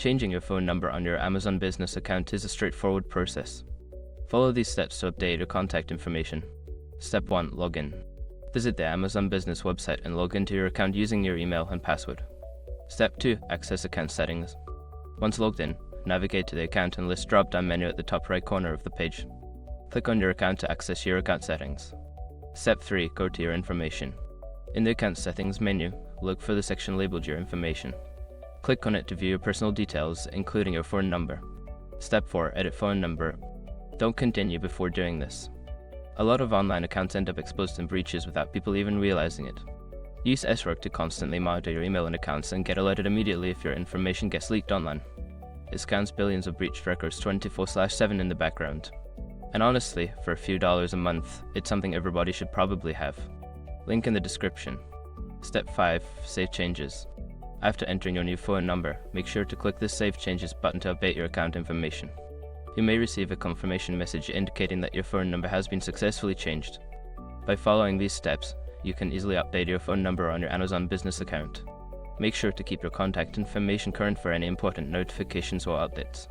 Changing your phone number on your Amazon Business account is a straightforward process. Follow these steps to update your contact information. Step 1. Login. Visit the Amazon Business website and log into your account using your email and password. Step 2. Access account settings. Once logged in, navigate to the account and list drop-down menu at the top right corner of the page. Click on your account to access your account settings. Step 3. Go to your information. In the account settings menu, look for the section labeled your information. Click on it to view your personal details, including your phone number. Step 4. Edit phone number. Don't continue before doing this. A lot of online accounts end up exposed in breaches without people even realizing it. Use SROC to constantly monitor your email and accounts and get alerted immediately if your information gets leaked online. It scans billions of breached records 24/7 in the background. And honestly, for a few dollars a month, it's something everybody should probably have. Link in the description. Step 5. Save changes. After entering your new phone number, make sure to click the Save Changes button to update your account information. You may receive a confirmation message indicating that your phone number has been successfully changed. By following these steps, you can easily update your phone number on your Amazon Business account. Make sure to keep your contact information current for any important notifications or updates.